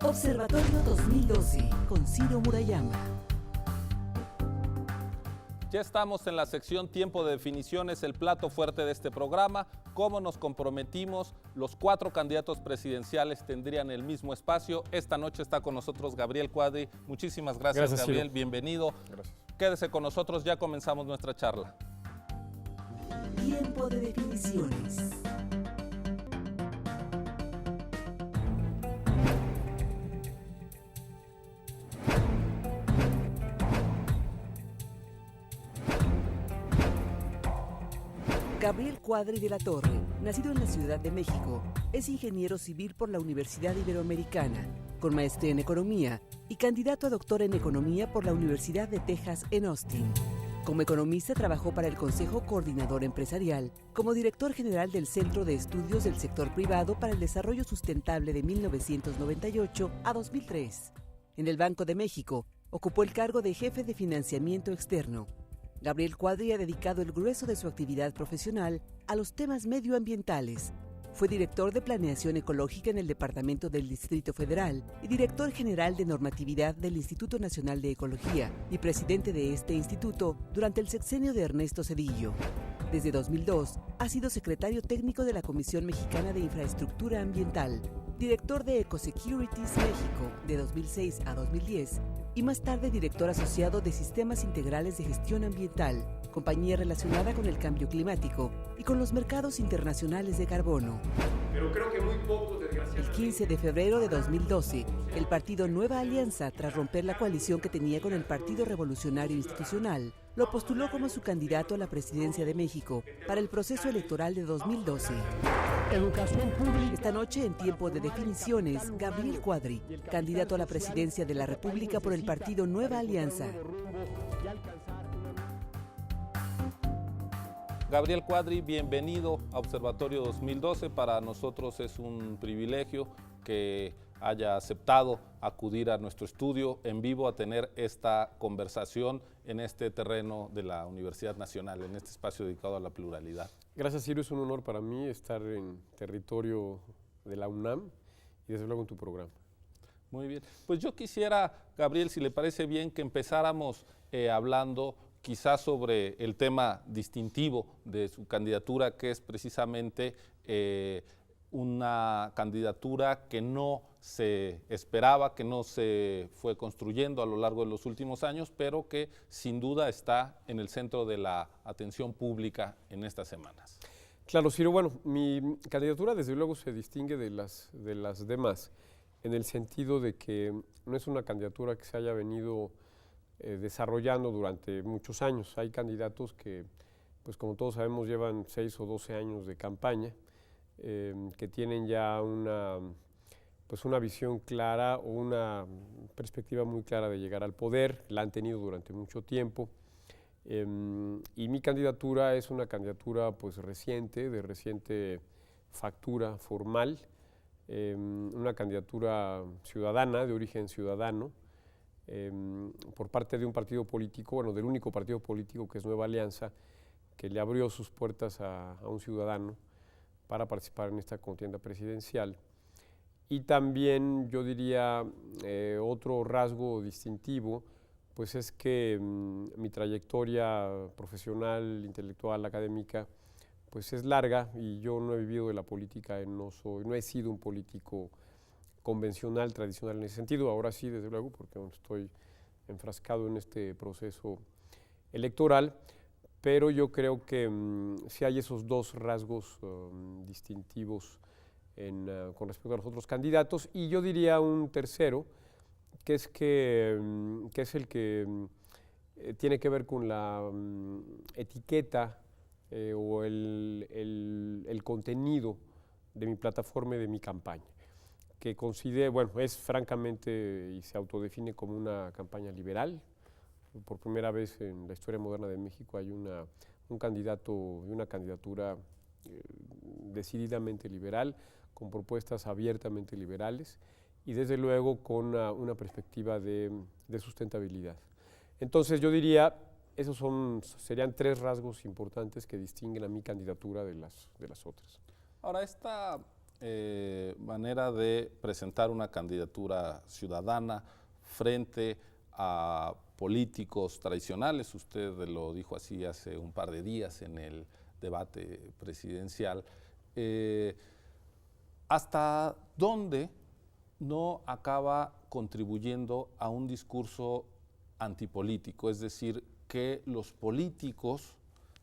Observatorio 2012 con Ciro Murayama. Ya estamos en la sección Tiempo de Definiciones, el plato fuerte de este programa. Como nos comprometimos, los 4 candidatos presidenciales tendrían el mismo espacio. Esta noche está con nosotros Gabriel Cuadri. Muchísimas gracias, Gabriel. Ciro. Bienvenido. Gracias. Quédese con nosotros, ya comenzamos nuestra charla. Tiempo de Definiciones. Gabriel Cuadri de la Torre, nacido en la Ciudad de México, es ingeniero civil por la Universidad Iberoamericana, con maestría en Economía y candidato a doctor en Economía por la Universidad de Texas en Austin. Como economista trabajó para el Consejo Coordinador Empresarial, como director general del Centro de Estudios del Sector Privado para el Desarrollo Sustentable de 1998 a 2003. En el Banco de México, ocupó el cargo de jefe de financiamiento externo. Gabriel Cuadri ha dedicado el grueso de su actividad profesional a los temas medioambientales. Fue director de Planeación Ecológica en el Departamento del Distrito Federal y director general de Normatividad del Instituto Nacional de Ecología y presidente de este instituto durante el sexenio de Ernesto Zedillo. Desde 2002 ha sido secretario técnico de la Comisión Mexicana de Infraestructura Ambiental, director de Ecosecurities México de 2006 a 2010 y más tarde director asociado de Sistemas Integrales de Gestión Ambiental, compañía relacionada con el cambio climático y con los mercados internacionales de carbono. Pero creo que muy pocos, desgraciadamente. El 15 de febrero de 2012, el partido Nueva Alianza, tras romper la coalición que tenía con el Partido Revolucionario Institucional, lo postuló como su candidato a la presidencia de México para el proceso electoral de 2012. Educación pública. Esta noche, en Tiempo de Definiciones, Gabriel Cuadri, candidato a la presidencia de la República por el partido Nueva Alianza. Gabriel Cuadri, bienvenido a Observatorio 2012. Para nosotros es un privilegio que haya aceptado acudir a nuestro estudio en vivo a tener esta conversación en este terreno de la Universidad Nacional, en este espacio dedicado a la pluralidad. Gracias, Ciro. Es un honor para mí estar en territorio de la UNAM y desde luego en tu programa. Muy bien. Pues yo quisiera, Gabriel, si le parece bien, que empezáramos hablando quizás sobre el tema distintivo de su candidatura, que es precisamente una candidatura que no se esperaba, que no se fue construyendo a lo largo de los últimos años, pero que sin duda está en el centro de la atención pública en estas semanas. Claro, Ciro. Bueno, mi candidatura desde luego se distingue de las demás, en el sentido de que no es una candidatura que se haya venido desarrollando durante muchos años. Hay candidatos que, pues como todos sabemos, llevan 6 o 12 años de campaña, que tienen ya una visión clara o una perspectiva muy clara de llegar al poder, la han tenido durante mucho tiempo, y mi candidatura es una candidatura pues reciente, de reciente factura formal, una candidatura ciudadana, de origen ciudadano, por parte de un partido político, bueno, del único partido político que es Nueva Alianza, que le abrió sus puertas a un ciudadano para participar en esta contienda presidencial. Y también yo diría otro rasgo distintivo, pues es que mi trayectoria profesional, intelectual, académica, pues es larga y yo no he vivido de la política, no he sido un político convencional, tradicional en ese sentido. Ahora sí, desde luego, porque estoy enfrascado en este proceso electoral, pero yo creo que sí hay esos dos rasgos distintivos con respecto a los otros candidatos, y yo diría un tercero, que es el que tiene que ver con la etiqueta o el contenido de mi plataforma y de mi campaña, que es francamente y se autodefine como una campaña liberal. Por primera vez en la historia moderna de México hay un candidato y una candidatura decididamente liberal, con propuestas abiertamente liberales y desde luego con una perspectiva de sustentabilidad. Entonces yo diría, serían 3 rasgos importantes que distinguen a mi candidatura de las otras. Ahora, esta manera de presentar una candidatura ciudadana frente a políticos tradicionales. Usted lo dijo así hace un par de días en el debate presidencial. ¿Hasta dónde no acaba contribuyendo a un discurso antipolítico? Es decir, que los políticos,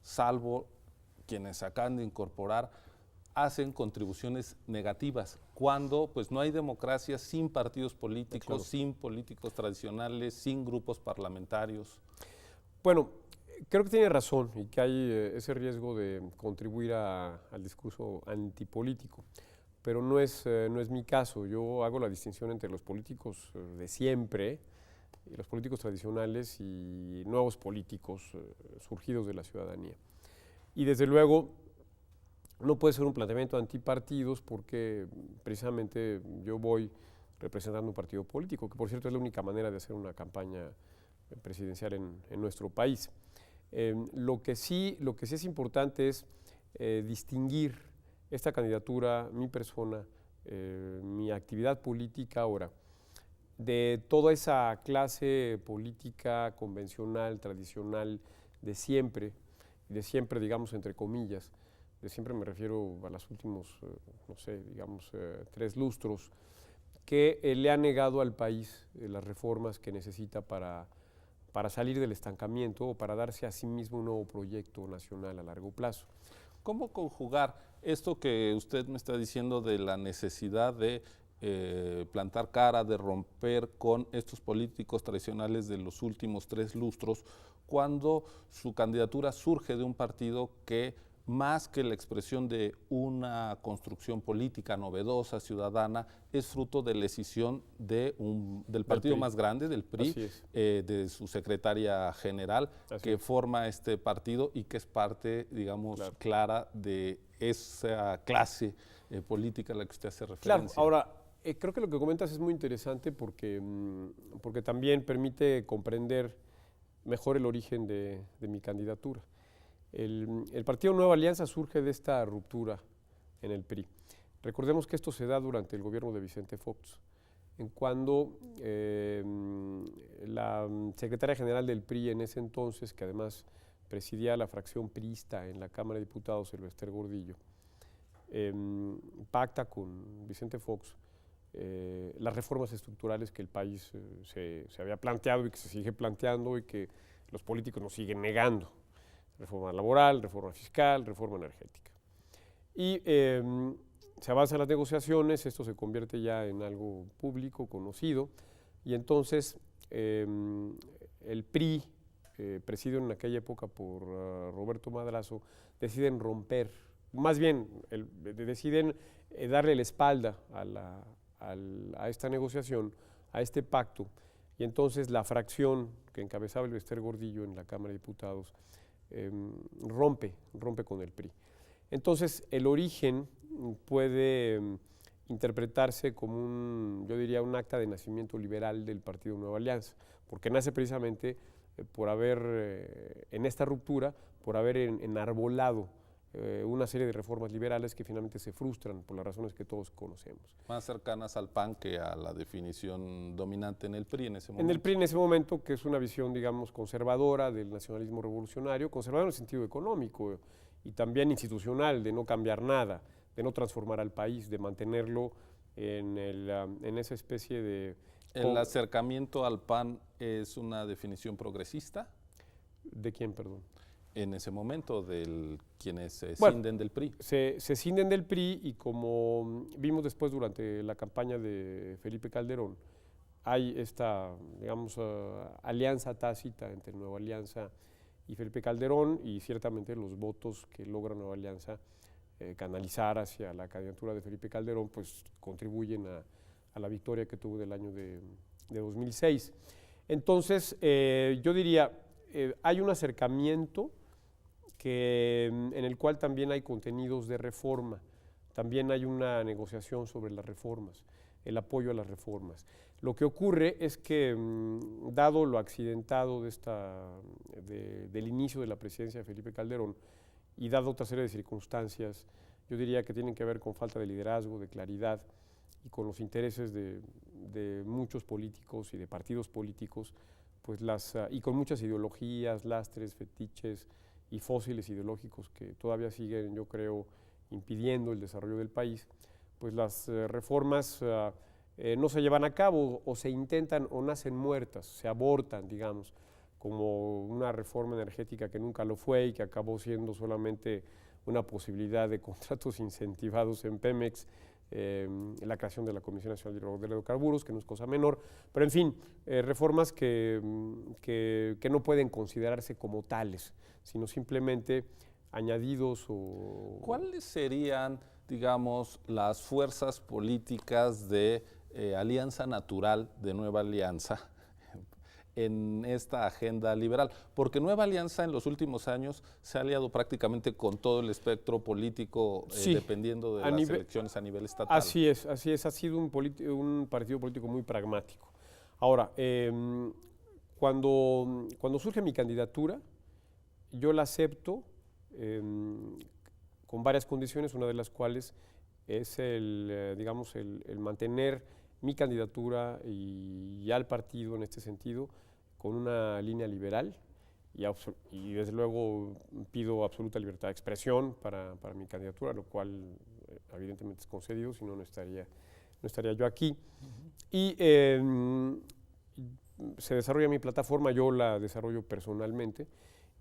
salvo quienes se acaban de incorporar, hacen contribuciones negativas, cuando pues no hay democracia sin partidos políticos, claro, sin políticos tradicionales, sin grupos parlamentarios. Bueno, creo que tiene razón y que hay ese riesgo de contribuir al discurso antipolítico, pero no es mi caso. Yo hago la distinción entre los políticos de siempre, y los políticos tradicionales y nuevos políticos surgidos de la ciudadanía. Y desde luego no puede ser un planteamiento antipartidos porque precisamente yo voy representando un partido político, que por cierto es la única manera de hacer una campaña presidencial en nuestro país. Lo que sí es importante es distinguir esta candidatura, mi persona, mi actividad política ahora, de toda esa clase política convencional, tradicional, de siempre, digamos, entre comillas. De siempre me refiero a los últimos, no sé, digamos, 3 lustros, que le ha negado al país las reformas que necesita para salir del estancamiento o para darse a sí mismo un nuevo proyecto nacional a largo plazo. ¿Cómo conjugar esto que usted me está diciendo de la necesidad de plantar cara, de romper con estos políticos tradicionales de los últimos 3 lustros, cuando su candidatura surge de un partido que, más que la expresión de una construcción política novedosa, ciudadana, es fruto de la decisión del partido más grande, del PRI, de su secretaria general, que forma este partido y que es parte, digamos, clara de esa clase política a la que usted hace referencia? Claro, ahora, creo que lo que comentas es muy interesante porque también permite comprender mejor el origen de mi candidatura. El partido Nueva Alianza surge de esta ruptura en el PRI. Recordemos que esto se da durante el gobierno de Vicente Fox, en cuando la secretaria general del PRI en ese entonces, que además presidía la fracción priista en la Cámara de Diputados, Elvester Gordillo, pacta con Vicente Fox las reformas estructurales que el país se había planteado y que se sigue planteando y que los políticos nos siguen negando. Reforma laboral, reforma fiscal, reforma energética. Y se avanzan las negociaciones, esto se convierte ya en algo público, conocido, y entonces el PRI, presidido en aquella época por Roberto Madrazo, deciden romper, más bien deciden darle la espalda a esta negociación, a este pacto, y entonces la fracción que encabezaba Elvester Gordillo en la Cámara de Diputados rompe con el PRI. Entonces el origen puede interpretarse como yo diría un acta de nacimiento liberal del Partido Nueva Alianza, porque nace precisamente por haber, en esta ruptura, por haber enarbolado una serie de reformas liberales que finalmente se frustran por las razones que todos conocemos. Más cercanas al PAN que a la definición dominante en el PRI en ese momento. En el PRI en ese momento, que es una visión, digamos, conservadora del nacionalismo revolucionario, conservadora en el sentido económico y también institucional, de no cambiar nada, de no transformar al país, de mantenerlo en esa especie de... ¿El acercamiento al PAN es una definición progresista? ¿De quién, perdón? En ese momento, quienes se cinden del PRI. Se cinden del PRI y como vimos después durante la campaña de Felipe Calderón, hay esta, digamos, alianza tácita entre Nueva Alianza y Felipe Calderón y ciertamente los votos que logra Nueva Alianza canalizar hacia la candidatura de Felipe Calderón pues contribuyen a la victoria que tuvo del año de 2006. Entonces, yo diría, hay un acercamiento en el cual también hay contenidos de reforma, también hay una negociación sobre las reformas, el apoyo a las reformas. Lo que ocurre es que, dado lo accidentado del inicio de la presidencia de Felipe Calderón y dado otra serie de circunstancias yo diría que tienen que ver con falta de liderazgo, de claridad y con los intereses de muchos políticos y de partidos políticos, pues y con muchas ideologías, lastres, fetiches y fósiles ideológicos que todavía siguen, yo creo, impidiendo el desarrollo del país, pues las reformas no se llevan a cabo o se intentan o nacen muertas, se abortan, digamos, como una reforma energética que nunca lo fue y que acabó siendo solamente una posibilidad de contratos incentivados en Pemex, la creación de la Comisión Nacional de Hidrocarburos, que no es cosa menor, pero en fin, reformas que no pueden considerarse como tales, sino simplemente añadidos o… ¿Cuáles serían, digamos, las fuerzas políticas de Alianza Natural, de Nueva Alianza, en esta agenda liberal? Porque Nueva Alianza en los últimos años se ha aliado prácticamente con todo el espectro político, sí, dependiendo de las elecciones a nivel estatal. Así es, ha sido un partido político muy pragmático. Ahora, cuando surge mi candidatura, yo la acepto con varias condiciones, una de las cuales es digamos, el mantener mi candidatura y al partido en este sentido con una línea liberal y desde luego pido absoluta libertad de expresión para mi candidatura, lo cual evidentemente es concedido, si no, no estaría yo aquí. Y se desarrolla mi plataforma, yo la desarrollo personalmente,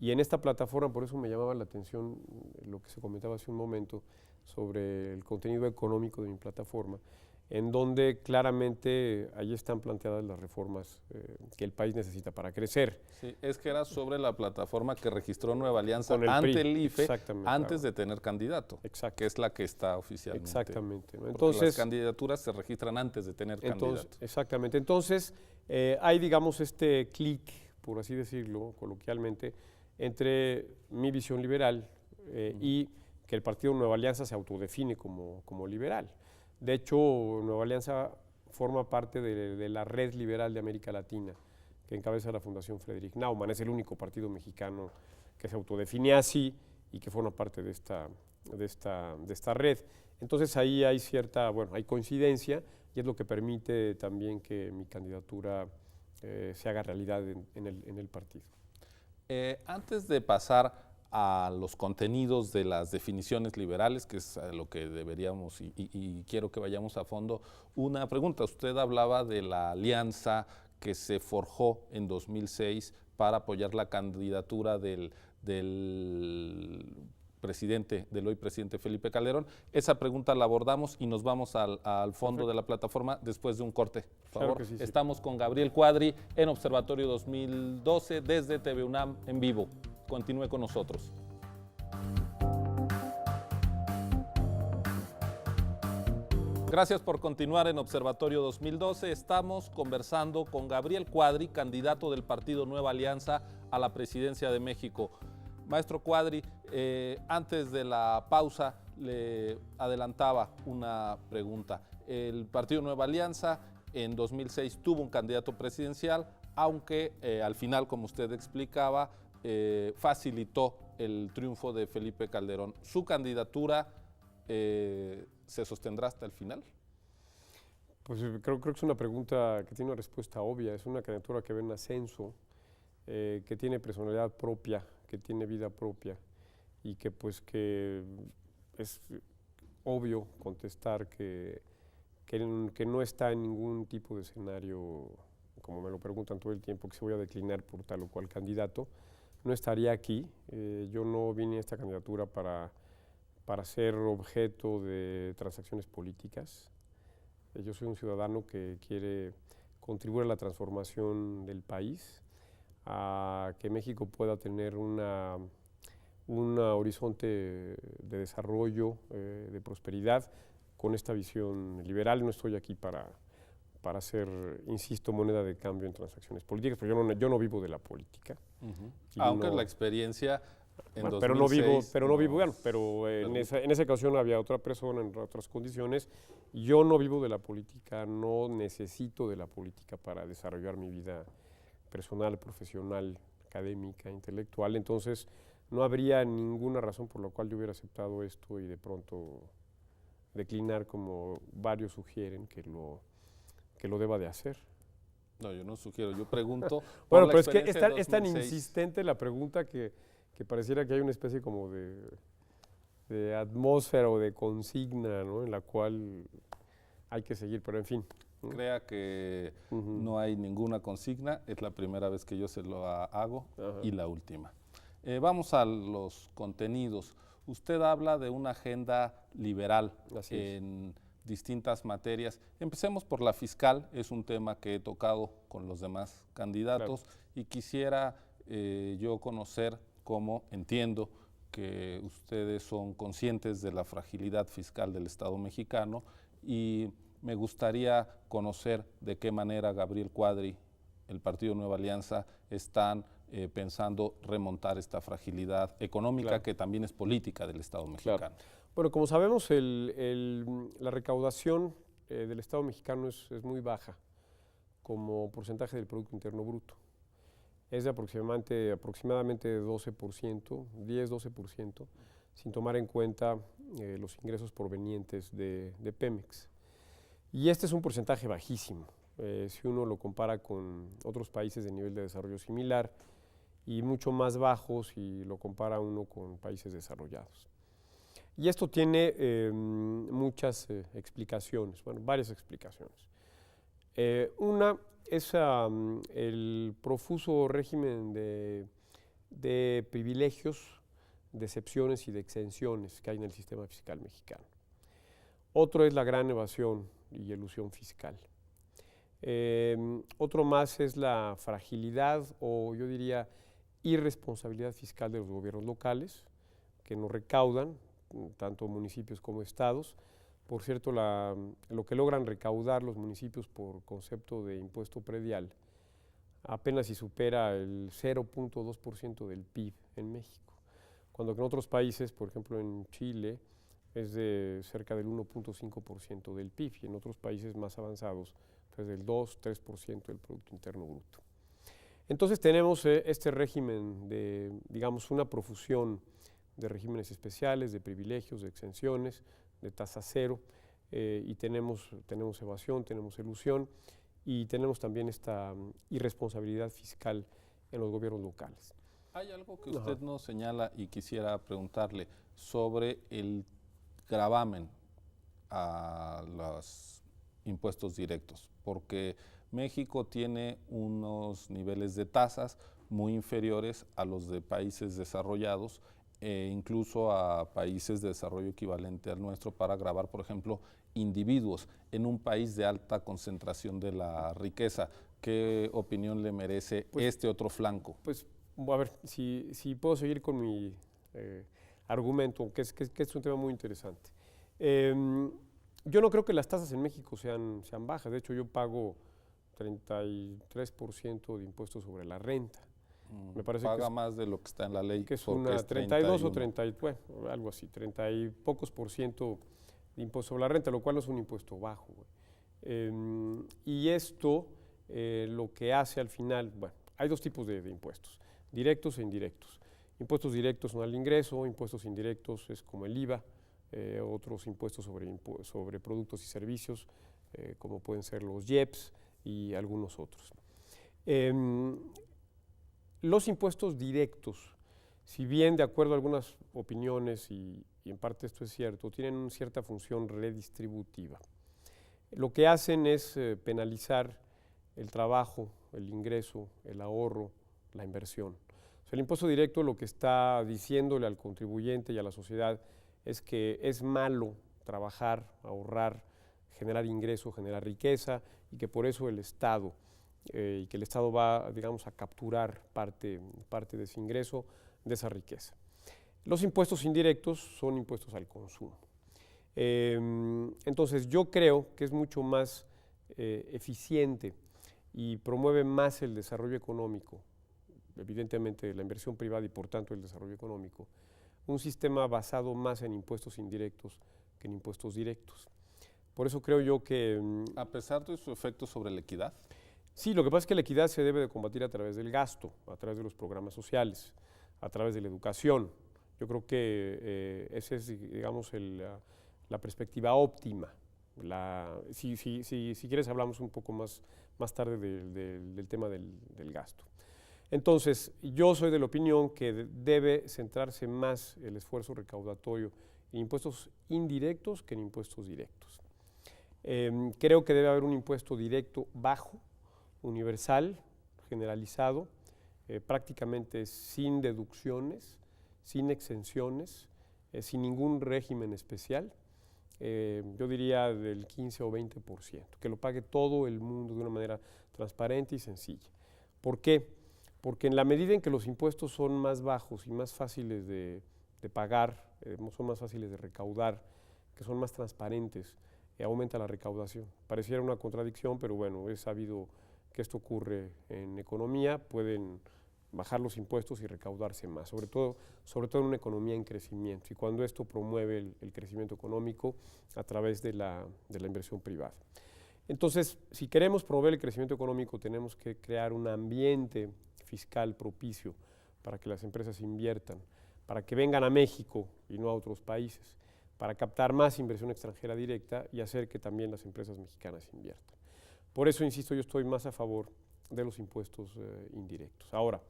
y en esta plataforma, por eso me llamaba la atención lo que se comentaba hace un momento sobre el contenido económico de mi plataforma, en donde claramente ahí están planteadas las reformas que el país necesita para crecer. Sí, es que era sobre la plataforma que registró Nueva Alianza ante el IFE, antes de tener candidato, que es la que está oficialmente. Exactamente, ¿no? Entonces, las candidaturas se registran antes de tener candidato. Exactamente, entonces hay, digamos, este clic, por así decirlo coloquialmente, entre mi visión liberal y que el partido Nueva Alianza se autodefine como liberal. De hecho, Nueva Alianza forma parte de la Red Liberal de América Latina, que encabeza la Fundación Friedrich Naumann. Es el único partido mexicano que se autodefine así y que forma parte de esta red. Entonces ahí hay hay coincidencia y es lo que permite también que mi candidatura se haga realidad en el partido. Antes de pasar a los contenidos de las definiciones liberales, que es a lo que deberíamos y quiero que vayamos a fondo, una pregunta. Usted hablaba de la alianza que se forjó en 2006 para apoyar la candidatura del hoy presidente Felipe Calderón. Esa pregunta la abordamos y nos vamos al fondo de la plataforma después de un corte. Por favor, Claro que sí. Estamos con Gabriel Cuadri en Observatorio 2012 desde TV UNAM en vivo. Continúe con nosotros. Gracias por continuar en Observatorio 2012. Estamos conversando con Gabriel Cuadri, candidato del partido Nueva Alianza a la presidencia de México. Maestro Cuadri, antes de la pausa le adelantaba una pregunta. El partido Nueva Alianza en 2006 tuvo un candidato presidencial, aunque al final, como usted explicaba, facilitó el triunfo de Felipe Calderón. ¿Su candidatura se sostendrá hasta el final? Pues creo que es una pregunta que tiene una respuesta obvia. Es una candidatura que ve en ascenso, que tiene personalidad propia, que tiene vida propia y que es obvio contestar que no está en ningún tipo de escenario, como me lo preguntan todo el tiempo, que se voy a declinar por tal o cual candidato. No estaría aquí. Yo no vine a esta candidatura para ser objeto de transacciones políticas. Yo soy un ciudadano que quiere contribuir a la transformación del país, a que México pueda tener un horizonte de desarrollo, de prosperidad, con esta visión liberal. No estoy aquí para ser, insisto, moneda de cambio en transacciones políticas, pero yo no vivo de la política. Aunque la experiencia en 2006… Pero en esa ocasión había otra persona en otras condiciones. Yo no vivo de la política, no necesito de la política para desarrollar mi vida personal, profesional, académica, intelectual. Entonces, no habría ninguna razón por la cual yo hubiera aceptado esto y de pronto declinar como varios sugieren que lo deba de hacer. No, yo no sugiero, yo pregunto. Bueno, por la pero es que experiencia de es tan 2006. insistente la pregunta que pareciera que hay una especie como de atmósfera o de consigna, ¿no?, en la cual hay que seguir, pero en fin. Crea que no hay ninguna consigna, es la primera vez que yo se lo hago y la última. Vamos a los contenidos. Usted habla de una agenda liberal en distintas materias. Empecemos por la fiscal, es un tema que he tocado con los demás candidatos y quisiera yo conocer cómo entiendo que ustedes son conscientes de la fragilidad fiscal del Estado mexicano y me gustaría conocer de qué manera Gabriel Cuadri, el Partido Nueva Alianza, están pensando remontar esta fragilidad económica que también es política del Estado mexicano. Bueno, como sabemos, la recaudación del Estado mexicano es muy baja como porcentaje del Producto Interno Bruto. Es de aproximadamente 12%, 10-12%, sin tomar en cuenta los ingresos provenientes de Pemex. Y este es un porcentaje bajísimo, si uno lo compara con otros países de nivel de desarrollo similar, y mucho más bajo si lo compara uno con países desarrollados. Y esto tiene muchas explicaciones, bueno, varias explicaciones. Una es el profuso régimen de privilegios, de excepciones y de exenciones que hay en el sistema fiscal mexicano. Otro es la gran evasión y elusión fiscal. Otro más es la fragilidad o yo diría irresponsabilidad fiscal de los gobiernos locales que no recaudan, tanto municipios como estados. Por cierto, lo que logran recaudar los municipios por concepto de impuesto predial apenas si supera el 0.2% del PIB en México, cuando que en otros países, por ejemplo en Chile, es de cerca del 1.5% del PIB y en otros países más avanzados pues del 2-3% del Producto Interno Bruto. Entonces tenemos este régimen de, digamos, una profusión de regímenes especiales, de privilegios, de exenciones, de tasa cero, y tenemos evasión, tenemos elusión y tenemos también esta irresponsabilidad fiscal en los gobiernos locales. Hay algo que usted nos señala y quisiera preguntarle sobre el gravamen a los impuestos directos, porque México tiene unos niveles de tasas muy inferiores a los de países desarrollados e incluso a países de desarrollo equivalente al nuestro para gravar, por ejemplo, individuos en un país de alta concentración de la riqueza. ¿Qué opinión le merece este otro flanco? Pues, a ver, si puedo seguir con mi argumento, que es un tema muy interesante. Yo no creo que las tasas en México sean bajas. De hecho, yo pago 33% de impuestos sobre la renta. Me parece paga más de lo que está en la ley. Que es una 32 o 30, bueno, algo así, 30 y pocos % de impuesto sobre la renta, lo cual no es un impuesto bajo. Y esto lo que hace al final, bueno, hay dos tipos de impuestos, directos e indirectos. Impuestos directos son al ingreso, impuestos indirectos es como el IVA, otros impuestos sobre productos y servicios, como pueden ser los IEPS y algunos otros. Los impuestos directos, si bien de acuerdo a algunas opiniones, y en parte esto es cierto, tienen cierta función redistributiva. Lo que hacen es penalizar el trabajo, el ingreso, el ahorro, la inversión. O sea, el impuesto directo lo que está diciéndole al contribuyente y a la sociedad es que es malo trabajar, ahorrar, generar ingreso, generar riqueza y que por eso el Estado y que el Estado va, digamos, a capturar parte de ese ingreso, de esa riqueza. Los impuestos indirectos son impuestos al consumo. Entonces yo creo que es mucho más eficiente y promueve más el desarrollo económico, evidentemente la inversión privada y por tanto el desarrollo económico, un sistema basado más en impuestos indirectos que en impuestos directos. Por eso creo yo que… ¿A pesar de su efecto sobre la equidad? Sí, lo que pasa es que la equidad se debe de combatir a través del gasto, a través de los programas sociales, a través de la educación. Yo creo que esa es, digamos, la perspectiva óptima. Si quieres hablamos un poco más tarde del tema del gasto. Entonces, yo soy de la opinión que debe centrarse más el esfuerzo recaudatorio en impuestos indirectos que en impuestos directos. Creo que debe haber un impuesto directo bajo, universal, generalizado, prácticamente sin deducciones, sin exenciones, sin ningún régimen especial. Yo diría del 15 o 20%, que lo pague todo el mundo de una manera transparente y sencilla. ¿Por qué? Porque en la medida en que los impuestos son más bajos y más fáciles de pagar, son más fáciles de recaudar, que son más transparentes, aumenta la recaudación. Pareciera una contradicción, pero bueno, es sabido que esto ocurre en economía, pueden bajar los impuestos y recaudarse más, sobre todo en una economía en crecimiento, y cuando esto promueve el crecimiento económico a través de la inversión privada. Entonces, si queremos promover el crecimiento económico, tenemos que crear un ambiente fiscal propicio para que las empresas inviertan, para que vengan a México y no a otros países, para captar más inversión extranjera directa y hacer que también las empresas mexicanas inviertan. Por eso, insisto, yo estoy más a favor de los impuestos indirectos. Ahora,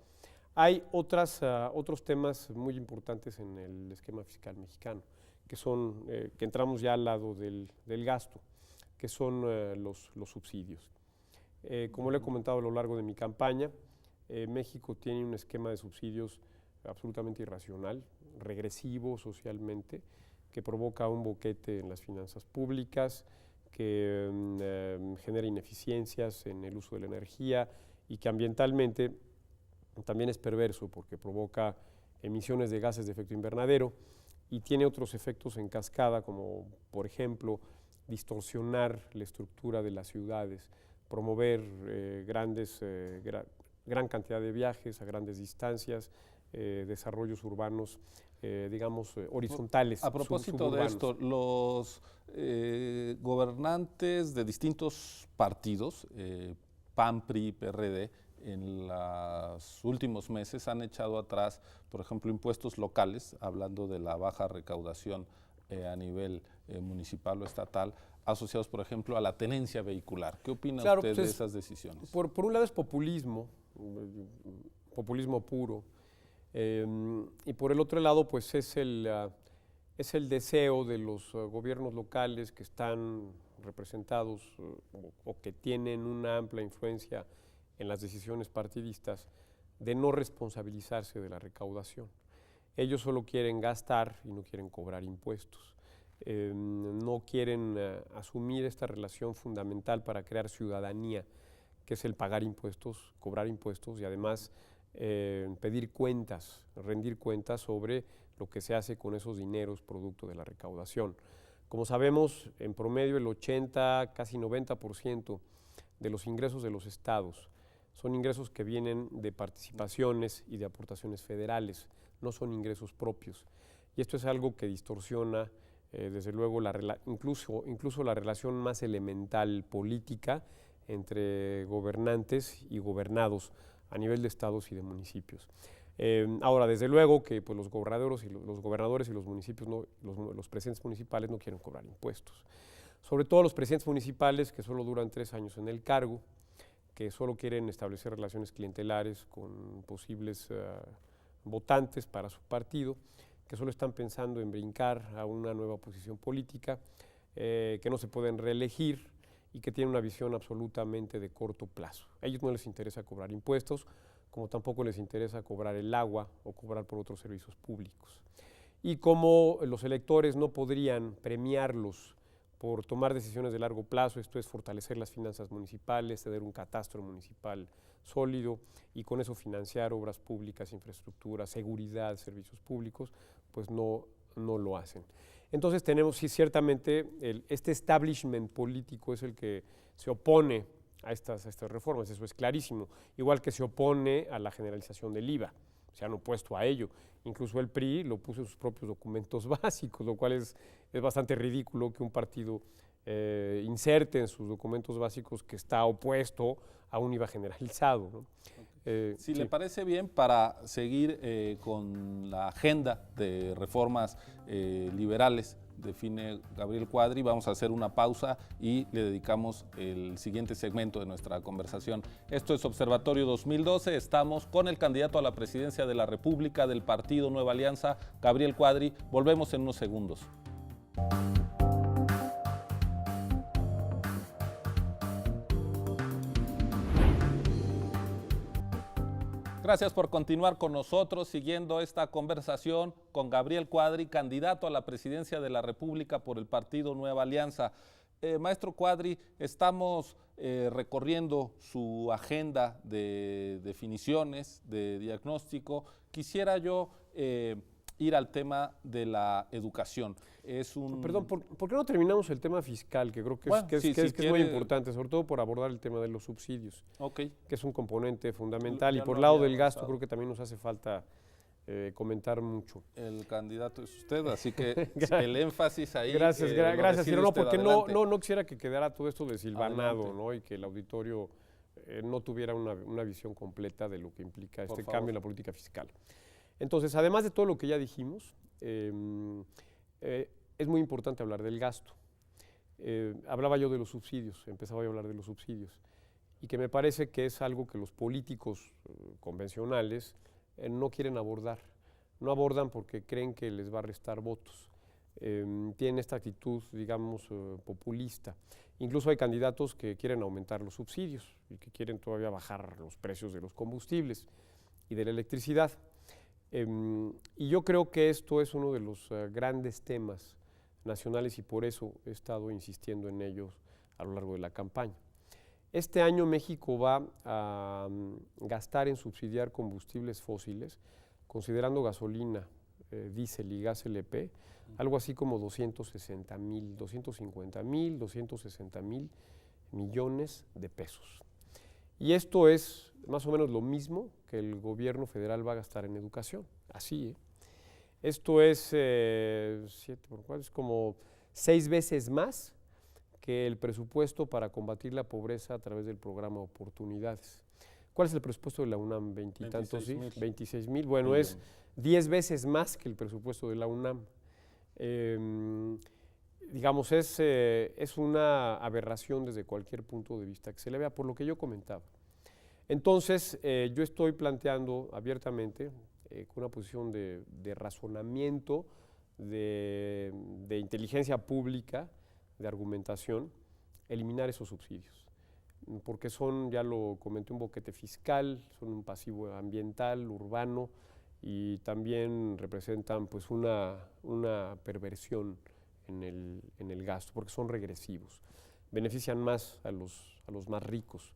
hay otros temas muy importantes en el esquema fiscal mexicano, que son, que entramos ya al lado del gasto, que son los subsidios. Como le he comentado a lo largo de mi campaña, México tiene un esquema de subsidios absolutamente irracional, regresivo socialmente, que provoca un boquete en las finanzas públicas, que genera ineficiencias en el uso de la energía y que ambientalmente también es perverso porque provoca emisiones de gases de efecto invernadero y tiene otros efectos en cascada, como por ejemplo distorsionar la estructura de las ciudades, promover gran cantidad de viajes a grandes distancias, desarrollos urbanos, digamos, horizontales. A propósito de esto, los gobernantes de distintos partidos, PAN, PRI, PRD, en los últimos meses han echado atrás, por ejemplo, impuestos locales, hablando de la baja recaudación a nivel municipal o estatal, asociados, por ejemplo, a la tenencia vehicular. ¿Qué opina usted de esas decisiones? Por un lado es populismo puro, y por el otro lado pues es el deseo de los gobiernos locales que están representados o que tienen una amplia influencia en las decisiones partidistas de no responsabilizarse de la recaudación. Ellos solo quieren gastar y no quieren cobrar impuestos. No quieren asumir esta relación fundamental para crear ciudadanía, que es el pagar impuestos, cobrar impuestos y además pedir cuentas, rendir cuentas sobre lo que se hace con esos dineros producto de la recaudación. Como sabemos, en promedio el 80, casi 90% de los ingresos de los estados son ingresos que vienen de participaciones y de aportaciones federales, no son ingresos propios. Y esto es algo que distorsiona, desde luego, incluso la relación más elemental política entre gobernantes y gobernados a nivel de estados y de municipios. Ahora, desde luego que pues, los gobernadores y los municipios, los presidentes municipales no quieren cobrar impuestos. Sobre todo los presidentes municipales que solo duran 3 años en el cargo, que solo quieren establecer relaciones clientelares con posibles votantes para su partido, que solo están pensando en brincar a una nueva posición política, que no se pueden reelegir y que tienen una visión absolutamente de corto plazo. A ellos no les interesa cobrar impuestos, como tampoco les interesa cobrar el agua o cobrar por otros servicios públicos. Y como los electores no podrían premiarlos por tomar decisiones de largo plazo, esto es fortalecer las finanzas municipales, tener un catastro municipal sólido y con eso financiar obras públicas, infraestructura, seguridad, servicios públicos, pues no lo hacen. Entonces tenemos, sí, ciertamente, este establishment político es el que se opone a estas reformas, eso es clarísimo, igual que se opone a la generalización del IVA, se han opuesto a ello. Incluso el PRI lo puso en sus propios documentos básicos, lo cual es bastante ridículo que un partido inserte en sus documentos básicos que está opuesto a un IVA generalizado, ¿no? Si le parece bien, para seguir con la agenda de reformas liberales, define Gabriel Cuadri, vamos a hacer una pausa y le dedicamos el siguiente segmento de nuestra conversación. Esto es Observatorio 2012, estamos con el candidato a la presidencia de la República del Partido Nueva Alianza, Gabriel Cuadri. Volvemos en unos segundos. Gracias por continuar con nosotros, siguiendo esta conversación con Gabriel Cuadri, candidato a la presidencia de la República por el Partido Nueva Alianza. Maestro Cuadri, estamos recorriendo su agenda de definiciones, de diagnóstico. Quisiera yo ir al tema de la educación. Perdón, ¿por qué no terminamos el tema fiscal? Que creo que es muy importante, sobre todo por abordar el tema de los subsidios, que es un componente fundamental. Y por el lado del gasto creo que también nos hace falta comentar mucho. El candidato es usted, así que el énfasis ahí. Gracias. No, porque no quisiera que quedara todo esto desilvanado, ¿no? Y que el auditorio no tuviera una visión completa de lo que implica este cambio en la política fiscal. Entonces, además de todo lo que ya dijimos, es muy importante hablar del gasto. Hablaba yo de los subsidios, empezaba yo a hablar de los subsidios, y que me parece que es algo que los políticos convencionales no quieren abordar. No abordan porque creen que les va a restar votos. Tienen esta actitud, digamos, populista. Incluso hay candidatos que quieren aumentar los subsidios y que quieren todavía bajar los precios de los combustibles y de la electricidad. Y yo creo que esto es uno de los grandes temas nacionales y por eso he estado insistiendo en ellos a lo largo de la campaña. Este año México va a gastar en subsidiar combustibles fósiles, considerando gasolina, diésel y gas LP, algo así como 250 mil millones de pesos. Y esto es más o menos lo mismo que el gobierno federal va a gastar en educación, así. Esto es 7 por 4, es como 6 veces más que el presupuesto para combatir la pobreza a través del programa Oportunidades. ¿Cuál es el presupuesto de la UNAM? 26,000. Bueno, es 10 veces más que el presupuesto de la UNAM. Digamos, es una aberración desde cualquier punto de vista que se le vea, por lo que yo comentaba. Entonces, yo estoy planteando abiertamente, con una posición de razonamiento, de inteligencia pública, de argumentación, eliminar esos subsidios, porque son, ya lo comenté, un boquete fiscal, son un pasivo ambiental, urbano, y también representan pues una perversión en el gasto, porque son regresivos, benefician más a los más ricos.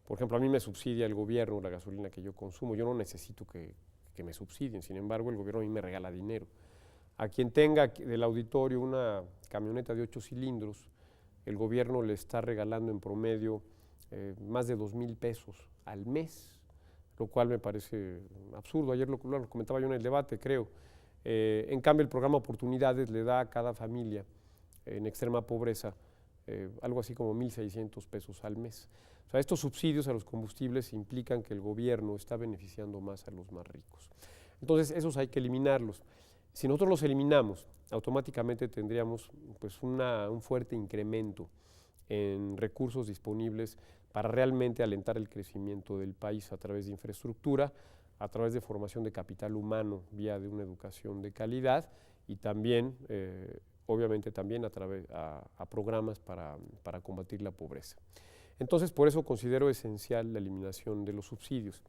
Por ejemplo, a mí me subsidia el gobierno la gasolina que yo consumo, yo no necesito que me subsidien, sin embargo el gobierno a mí me regala dinero. A quien tenga del auditorio una camioneta de 8 cilindros, el gobierno le está regalando en promedio más de 2,000 pesos al mes, lo cual me parece absurdo. Ayer lo comentaba yo en el debate, creo. En cambio, el programa Oportunidades le da a cada familia en extrema pobreza algo así como 1,600 pesos al mes. O sea, estos subsidios a los combustibles implican que el gobierno está beneficiando más a los más ricos. Entonces, esos hay que eliminarlos. Si nosotros los eliminamos, automáticamente tendríamos pues, un fuerte incremento en recursos disponibles para realmente alentar el crecimiento del país a través de infraestructura, a través de formación de capital humano vía de una educación de calidad y también, obviamente también a programas para combatir la pobreza. Entonces, por eso considero esencial la eliminación de los subsidios.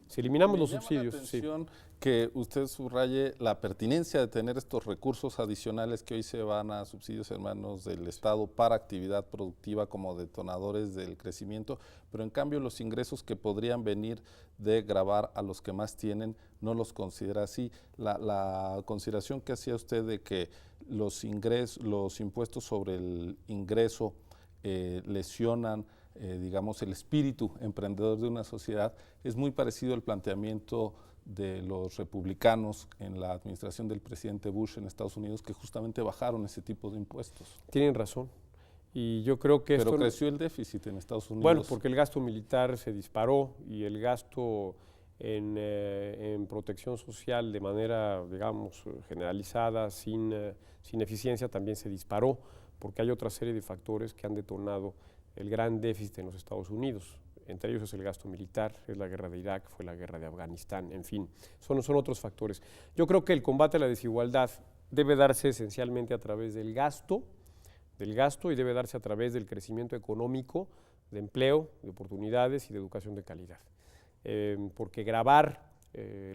Si eliminamos los subsidios… Me llama la atención que usted subraye la pertinencia de tener estos recursos adicionales que hoy se van a subsidios en manos del Estado para actividad productiva como detonadores del crecimiento, pero en cambio los ingresos que podrían venir de gravar a los que más tienen no los considera así. La consideración que hacía usted de que los impuestos sobre el ingreso lesionan digamos, el espíritu emprendedor de una sociedad, es muy parecido al planteamiento de los republicanos en la administración del presidente Bush en Estados Unidos, que justamente bajaron ese tipo de impuestos. Tienen razón. Y yo creo que Pero esto... creció el déficit en Estados Unidos. Bueno, porque el gasto militar se disparó y el gasto en protección social de manera, digamos, generalizada, sin eficiencia, también se disparó, porque hay otra serie de factores que han detonado el gran déficit en los Estados Unidos. Entre ellos es el gasto militar, es la guerra de Irak, fue la guerra de Afganistán, en fin, son otros factores. Yo creo que el combate a la desigualdad debe darse esencialmente a través del gasto y debe darse a través del crecimiento económico, de empleo, de oportunidades y de educación de calidad. Porque gravar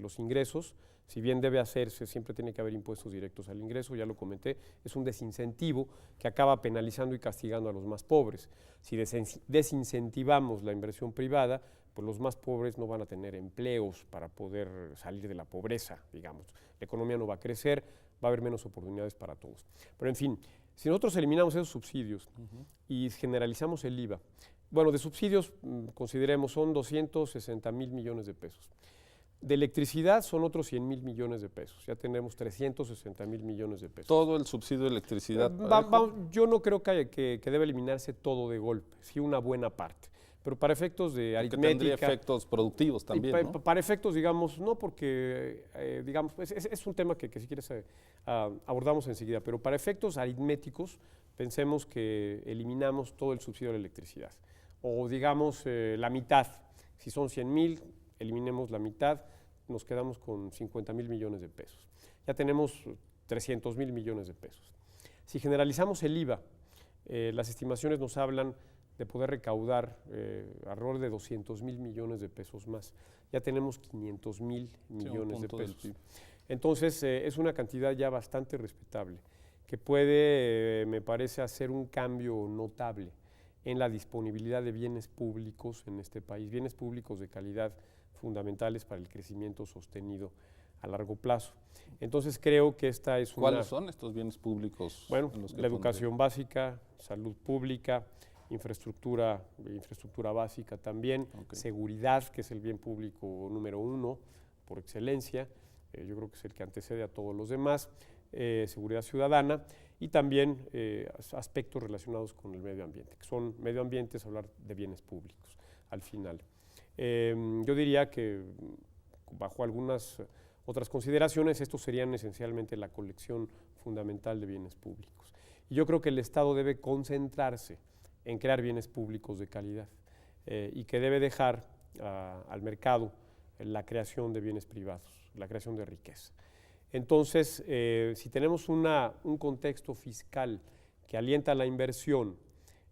los ingresos, si bien debe hacerse, siempre tiene que haber impuestos directos al ingreso, ya lo comenté, es un desincentivo que acaba penalizando y castigando a los más pobres. Si desincentivamos la inversión privada, pues los más pobres no van a tener empleos para poder salir de la pobreza, digamos. La economía no va a crecer, va a haber menos oportunidades para todos. Pero en fin, si nosotros eliminamos esos subsidios y generalizamos el IVA, bueno, de subsidios, consideremos, son 260,000 millones de pesos. De electricidad son otros 100,000 millones de pesos. Ya tenemos 360,000 millones de pesos. Todo el subsidio de electricidad. Yo no creo que debe eliminarse todo de golpe, sí una buena parte. Pero para efectos de aritmética... Tendría efectos productivos también, ¿no? Para efectos, digamos, no porque, digamos, es un tema que si quieres abordamos enseguida, pero para efectos aritméticos pensemos que eliminamos todo el subsidio de la electricidad. O digamos la mitad, si son 100,000, eliminemos la mitad, nos quedamos con 50,000 millones de pesos. Ya tenemos 300,000 millones de pesos. Si generalizamos el IVA, las estimaciones nos hablan de poder recaudar alrededor de 200,000 millones de pesos más. Ya tenemos 500,000 millones de pesos. Entonces, es una cantidad ya bastante respetable, que puede, me parece, hacer un cambio notable en la disponibilidad de bienes públicos en este país, bienes públicos de calidad fundamentales para el crecimiento sostenido a largo plazo. Entonces creo que esta es una... ¿Cuáles son estos bienes públicos? Bueno, la educación básica, salud pública, infraestructura básica también, seguridad, que es el bien público número 1 por excelencia, yo creo que es el que antecede a todos los demás, seguridad ciudadana y también aspectos relacionados con el medio ambiente, que son medio ambiente es hablar de bienes públicos al final. Yo diría que bajo algunas otras consideraciones estos serían esencialmente la colección fundamental de bienes públicos. Y yo creo que el Estado debe concentrarse en crear bienes públicos de calidad y que debe dejar al mercado la creación de bienes privados, la creación de riqueza. Entonces, si tenemos un contexto fiscal que alienta la inversión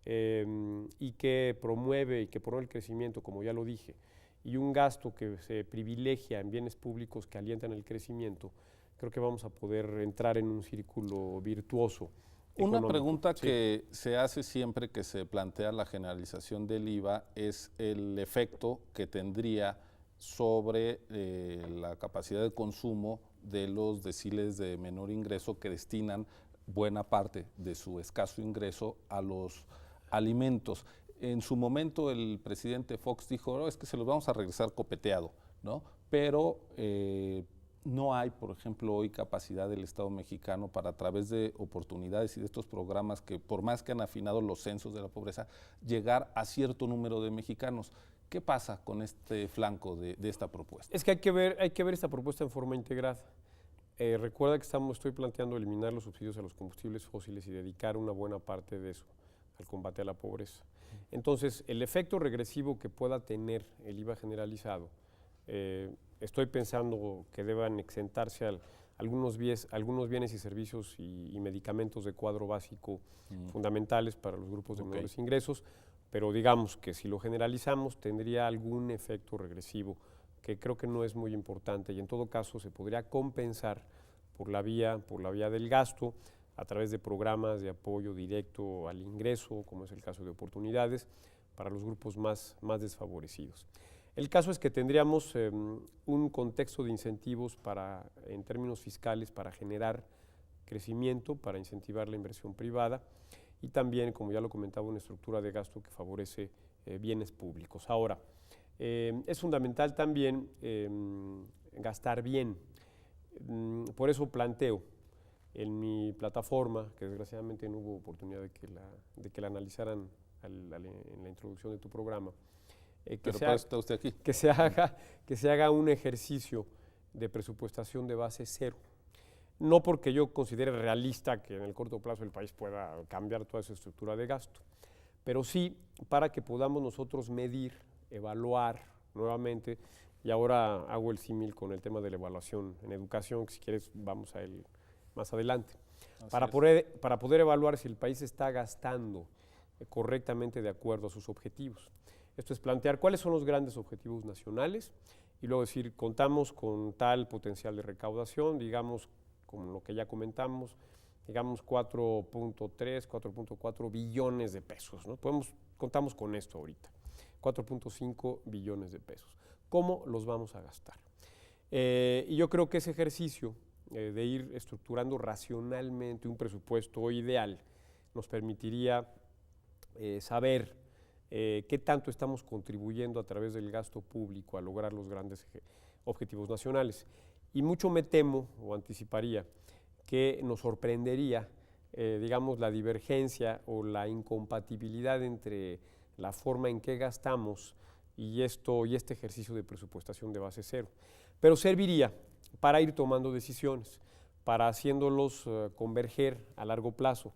y que promueve el crecimiento, como ya lo dije, y un gasto que se privilegia en bienes públicos que alientan el crecimiento, creo que vamos a poder entrar en un círculo virtuoso. Una pregunta que se hace siempre que se plantea la generalización del IVA es el efecto que tendría sobre la capacidad de consumo de los deciles de menor ingreso que destinan buena parte de su escaso ingreso a los alimentos. En su momento el presidente Fox dijo, es que se los vamos a regresar copeteado, ¿no? Pero no hay, por ejemplo, hoy capacidad del Estado mexicano para, a través de oportunidades y de estos programas que, por más que han afinado los censos de la pobreza, llegar a cierto número de mexicanos. ¿Qué pasa con este flanco de esta propuesta? Es que hay que ver esta propuesta en forma integrada. Recuerda que estoy planteando eliminar los subsidios a los combustibles fósiles y dedicar una buena parte de eso al combate a la pobreza. Entonces, el efecto regresivo que pueda tener el IVA generalizado, estoy pensando que deban exentarse algunos bienes y servicios y medicamentos de cuadro básico fundamentales para los grupos de menores ingresos, pero digamos que si lo generalizamos tendría algún efecto regresivo que creo que no es muy importante y en todo caso se podría compensar por la vía del gasto a través de programas de apoyo directo al ingreso, como es el caso de oportunidades, para los grupos más desfavorecidos. El caso es que tendríamos un contexto de incentivos en términos fiscales para generar crecimiento, para incentivar la inversión privada y también, como ya lo comentaba, una estructura de gasto que favorece bienes públicos. Ahora, es fundamental también gastar bien. Por eso planteo en mi plataforma, que desgraciadamente no hubo oportunidad de que la analizaran en la introducción de tu programa, Pero por eso está usted aquí. que se haga un ejercicio de presupuestación de base cero. No porque yo considere realista que en el corto plazo el país pueda cambiar toda esa estructura de gasto, pero sí para que podamos nosotros medir, evaluar nuevamente, y ahora hago el símil con el tema de la evaluación en educación, que si quieres vamos a él más adelante, para poder evaluar si el país está gastando correctamente de acuerdo a sus objetivos. Esto es plantear cuáles son los grandes objetivos nacionales y luego decir, contamos con tal potencial de recaudación, digamos, como lo que ya comentamos, digamos 4.3, 4.4 billones de pesos, ¿no? Contamos con esto ahorita, 4.5 billones de pesos. ¿Cómo los vamos a gastar? Y yo creo que ese ejercicio de ir estructurando racionalmente un presupuesto ideal nos permitiría saber qué tanto estamos contribuyendo a través del gasto público a lograr los grandes objetivos nacionales. Y mucho me temo, o anticiparía, que nos sorprendería, digamos, la divergencia o la incompatibilidad entre la forma en que gastamos y este ejercicio de presupuestación de base cero. Pero serviría para ir tomando decisiones, para haciéndolos converger a largo plazo,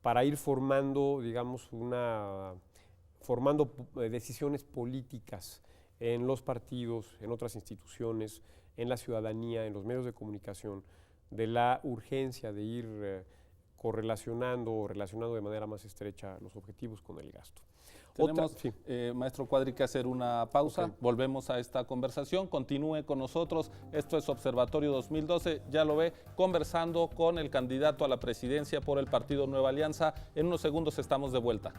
para ir formando, digamos, decisiones políticas en los partidos, en otras instituciones, en la ciudadanía, en los medios de comunicación, de la urgencia de ir correlacionando o relacionando de manera más estrecha los objetivos con el gasto. Tenemos, maestro Cuadri, que hacer una pausa. Okay. Volvemos a esta conversación. Continúe con nosotros. Esto es Observatorio 2012. Ya lo ve, conversando con el candidato a la presidencia por el partido Nueva Alianza. En unos segundos estamos de vuelta.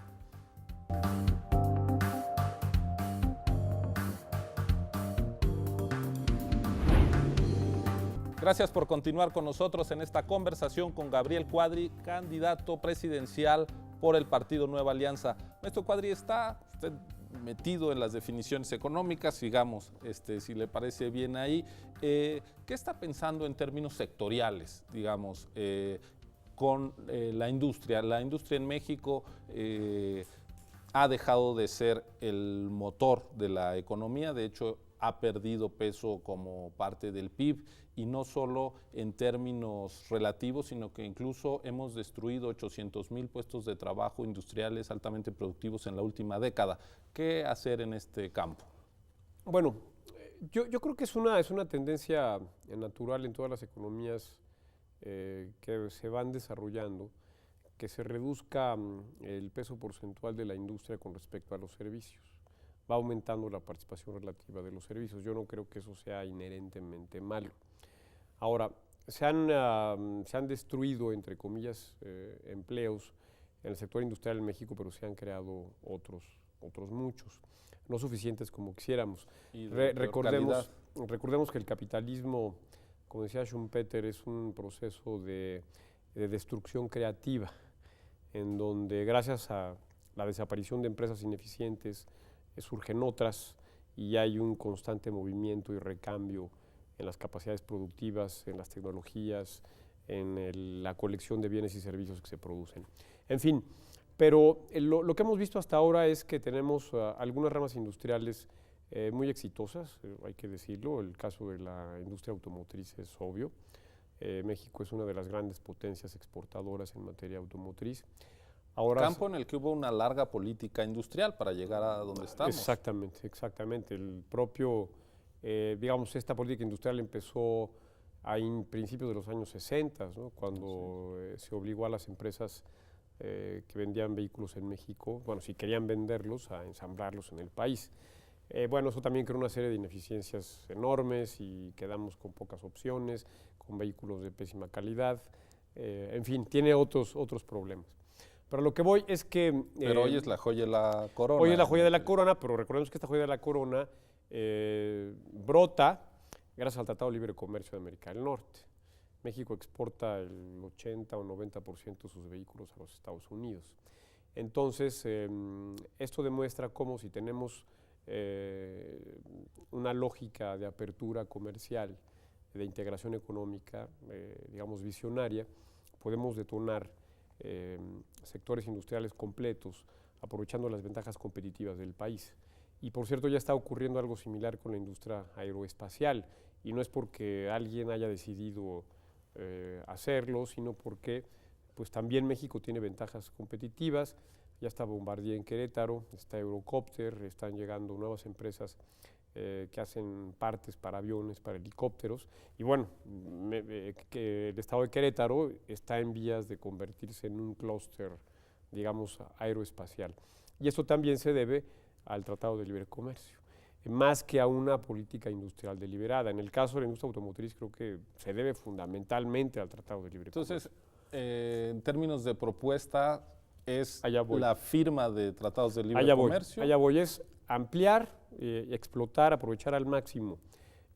Gracias por continuar con nosotros en esta conversación con Gabriel Cuadri, candidato presidencial por el partido Nueva Alianza. Maestro Cuadri, ¿está usted metido en las definiciones económicas? Sigamos, si le parece bien ahí. ¿Qué está pensando en términos sectoriales, digamos, con la industria? La industria en México ha dejado de ser el motor de la economía, de hecho ha perdido peso como parte del PIB, y no solo en términos relativos, sino que incluso hemos destruido 800,000 puestos de trabajo industriales altamente productivos en la última década. ¿Qué hacer en este campo? Bueno, yo creo que es una tendencia natural en todas las economías que se van desarrollando, que se reduzca el peso porcentual de la industria con respecto a los servicios. Va aumentando la participación relativa de los servicios. Yo no creo que eso sea inherentemente malo. Ahora, se han destruido, entre comillas, empleos en el sector industrial en México, pero se han creado otros muchos, no suficientes como quisiéramos. Recordemos que el capitalismo, como decía Schumpeter, es un proceso de destrucción creativa, en donde gracias a la desaparición de empresas ineficientes surgen otras y hay un constante movimiento y recambio en las capacidades productivas, en las tecnologías, en la colección de bienes y servicios que se producen. En fin, pero lo que hemos visto hasta ahora es que tenemos algunas ramas industriales muy exitosas, hay que decirlo. El caso de la industria automotriz es obvio. México es una de las grandes potencias exportadoras en materia automotriz. Ahora, campo en el que hubo una larga política industrial para llegar a donde estamos. Exactamente. El propio, digamos, esta política industrial empezó a principios de los años 60, ¿no? Cuando se obligó a las empresas que vendían vehículos en México, bueno, si querían venderlos, a ensamblarlos en el país. Bueno, eso también creó una serie de ineficiencias enormes y quedamos con pocas opciones, con vehículos de pésima calidad. En fin, tiene otros problemas. Pero lo que voy es que... Pero hoy es la joya de la corona. Hoy es la joya de la corona, pero recordemos que esta joya de la corona brota gracias al Tratado de Libre Comercio de América del Norte. México exporta el 80 o 90% de sus vehículos a los Estados Unidos. Entonces, esto demuestra cómo si tenemos una lógica de apertura comercial, de integración económica, digamos, visionaria, podemos detonar sectores industriales completos aprovechando las ventajas competitivas del país. Y por cierto, ya está ocurriendo algo similar con la industria aeroespacial, y no es porque alguien haya decidido hacerlo, sino porque pues también México tiene ventajas competitivas. Ya está Bombardier en Querétaro, está Eurocopter, están llegando nuevas empresas que hacen partes para aviones, para helicópteros, y bueno, que el estado de Querétaro está en vías de convertirse en un clúster, digamos, aeroespacial. Y eso también se debe al Tratado de Libre Comercio, más que a una política industrial deliberada. En el caso de la industria automotriz creo que se debe fundamentalmente al Tratado de Libre Comercio. Entonces, en términos de propuesta, es la firma de tratados de libre comercio. Allá voy, es ampliar, explotar, aprovechar al máximo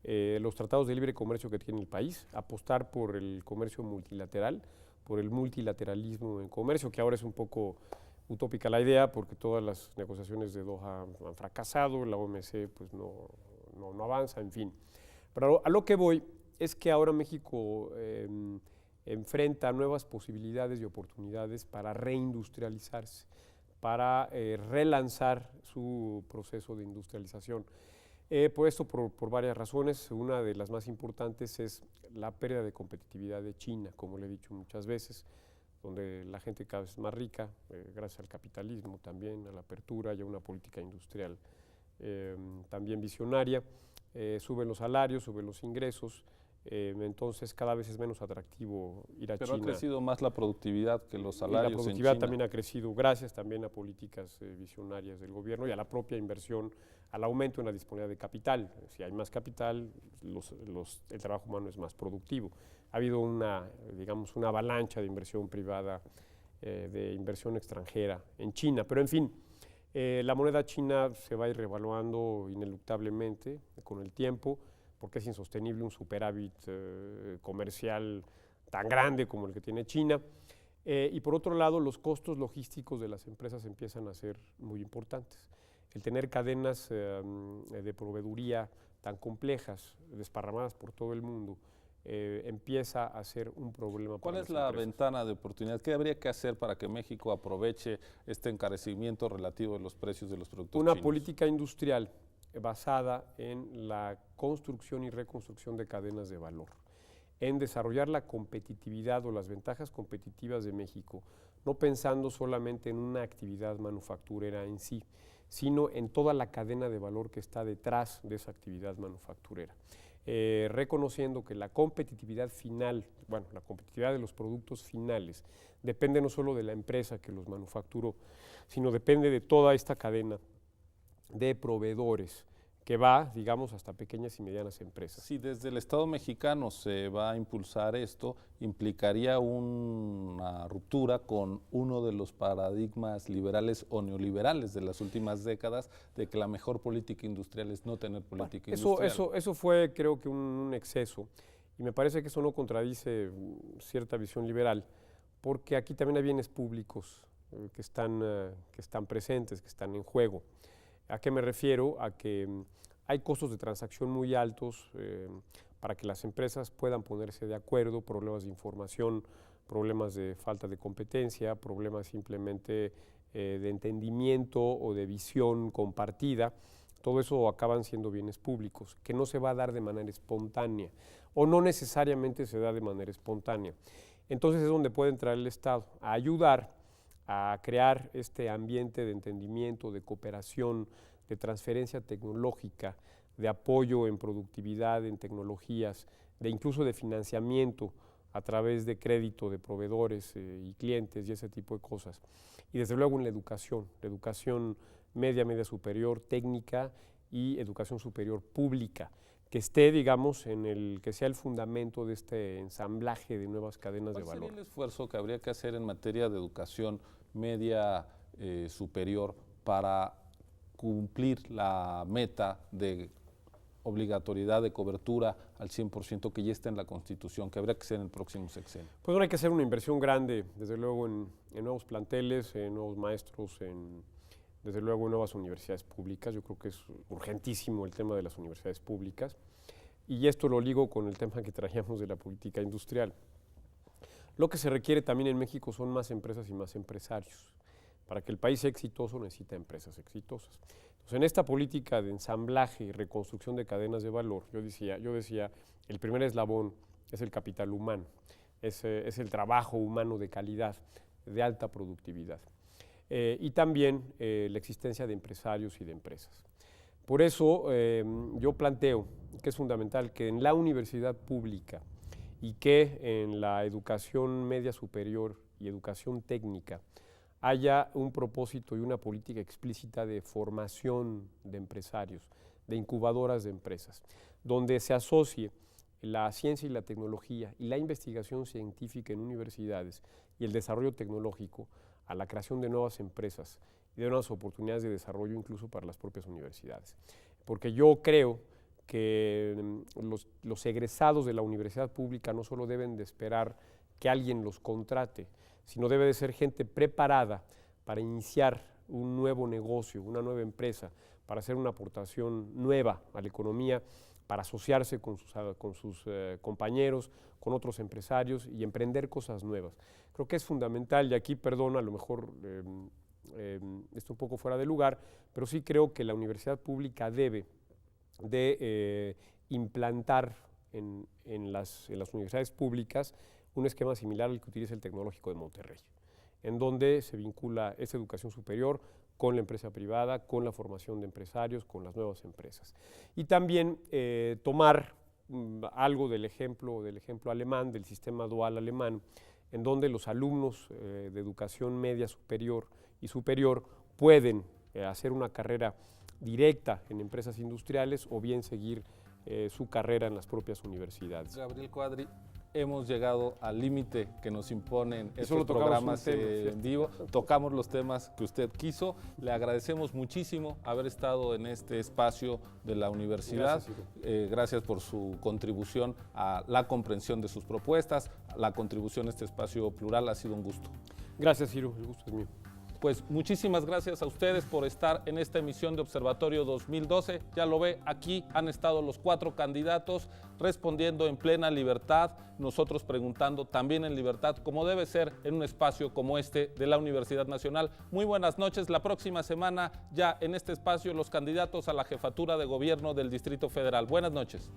los tratados de libre comercio que tiene el país, apostar por el comercio multilateral, por el multilateralismo en comercio, que ahora es un poco utópica la idea porque todas las negociaciones de Doha han fracasado, la OMC pues no avanza, en fin. Pero a lo que voy es que ahora México enfrenta nuevas posibilidades y oportunidades para reindustrializarse, para relanzar su proceso de industrialización. Por esto, por varias razones. Una de las más importantes es la pérdida de competitividad de China, como le he dicho muchas veces, donde la gente cada vez es más rica, gracias al capitalismo también, a la apertura y a una política industrial también visionaria. Suben los salarios, suben los ingresos, entonces cada vez es menos atractivo ir a China. Pero ha crecido más la productividad que los salarios en China. La productividad también ha crecido gracias también a políticas visionarias del gobierno y a la propia inversión, al aumento en la disponibilidad de capital. Si hay más capital, el trabajo humano es más productivo. Ha habido una avalancha de inversión privada, de inversión extranjera en China, pero en fin, la moneda china se va a ir revaluando ineluctablemente con el tiempo, porque es insostenible un superávit comercial tan grande como el que tiene China. Y por otro lado, los costos logísticos de las empresas empiezan a ser muy importantes. El tener cadenas de proveeduría tan complejas, desparramadas por todo el mundo, empieza a ser un problema. ¿Cuál es la ventana de oportunidad? ¿Qué habría que hacer para que México aproveche este encarecimiento relativo de los precios de los productos chinos? Una política industrial basada en la construcción y reconstrucción de cadenas de valor, en desarrollar la competitividad o las ventajas competitivas de México, no pensando solamente en una actividad manufacturera en sí, sino en toda la cadena de valor que está detrás de esa actividad manufacturera. Reconociendo que la competitividad final, la competitividad de los productos finales, depende no solo de la empresa que los manufacturó, sino depende de toda esta cadena de proveedores que va, digamos, hasta pequeñas y medianas empresas. Si desde el Estado mexicano se va a impulsar esto, implicaría una ruptura con uno de los paradigmas liberales o neoliberales de las últimas décadas, de que la mejor política industrial es no tener política industrial. Eso fue, creo que, un exceso, y me parece que eso no contradice cierta visión liberal, porque aquí también hay bienes públicos que están presentes, que están en juego. ¿A qué me refiero? A que hay costos de transacción muy altos para que las empresas puedan ponerse de acuerdo, problemas de información, problemas de falta de competencia, problemas simplemente de entendimiento o de visión compartida. Todo eso acaban siendo bienes públicos, que no se va a dar de manera espontánea, o no necesariamente se da de manera espontánea. Entonces es donde puede entrar el Estado a ayudar a crear este ambiente de entendimiento, de cooperación, de transferencia tecnológica, de apoyo en productividad, en tecnologías, incluso de financiamiento a través de crédito de proveedores y clientes y ese tipo de cosas. Y desde luego en la educación media superior, técnica y educación superior pública, que esté, digamos, que sea el fundamento de este ensamblaje de nuevas cadenas de valor. ¿Cuál sería el esfuerzo que habría que hacer en materia de educación media superior para cumplir la meta de obligatoriedad de cobertura al 100% que ya está en la Constitución, que habría que hacer en el próximo sexenio? Pues ahora hay que hacer una inversión grande, desde luego en nuevos planteles, en nuevos maestros, desde luego en nuevas universidades públicas. Yo creo que es urgentísimo el tema de las universidades públicas, y esto lo ligo con el tema que traíamos de la política industrial. Lo que se requiere también en México son más empresas y más empresarios. Para que el país sea exitoso necesita empresas exitosas. Entonces, en esta política de ensamblaje y reconstrucción de cadenas de valor, yo decía, el primer eslabón es el capital humano, es el trabajo humano de calidad, de alta productividad. Y también la existencia de empresarios y de empresas. Por eso yo planteo que es fundamental que en la universidad pública y que en la educación media superior y educación técnica haya un propósito y una política explícita de formación de empresarios, de incubadoras de empresas, donde se asocie la ciencia y la tecnología y la investigación científica en universidades y el desarrollo tecnológico a la creación de nuevas empresas y de nuevas oportunidades de desarrollo incluso para las propias universidades. Porque yo creo que los egresados de la universidad pública no solo deben de esperar que alguien los contrate, sino debe de ser gente preparada para iniciar un nuevo negocio, una nueva empresa, para hacer una aportación nueva a la economía, para asociarse con sus compañeros, con otros empresarios y emprender cosas nuevas. Creo que es fundamental, y aquí, perdón, a lo mejor esto un poco fuera de lugar, pero sí creo que la universidad pública debe de implantar en las universidades públicas un esquema similar al que utiliza el Tecnológico de Monterrey, en donde se vincula esa educación superior con la empresa privada, con la formación de empresarios, con las nuevas empresas. Y también tomar algo del ejemplo alemán, del sistema dual alemán, en donde los alumnos de educación media superior y superior pueden hacer una carrera directa en empresas industriales o bien seguir su carrera en las propias universidades. Gabriel Cuadri, hemos llegado al límite que nos imponen estos programas en vivo. Tocamos los temas que usted quiso. Le agradecemos muchísimo haber estado en este espacio de la universidad. Gracias por su contribución a la comprensión de sus propuestas, la contribución a este espacio plural. Ha sido un gusto. Gracias, Ciro. El gusto es mío. Pues muchísimas gracias a ustedes por estar en esta emisión de Observatorio 2012. Ya lo ve, aquí han estado los 4 candidatos respondiendo en plena libertad, nosotros preguntando también en libertad, como debe ser en un espacio como este de la Universidad Nacional. Muy buenas noches. La próxima semana ya en este espacio los candidatos a la jefatura de gobierno del Distrito Federal. Buenas noches.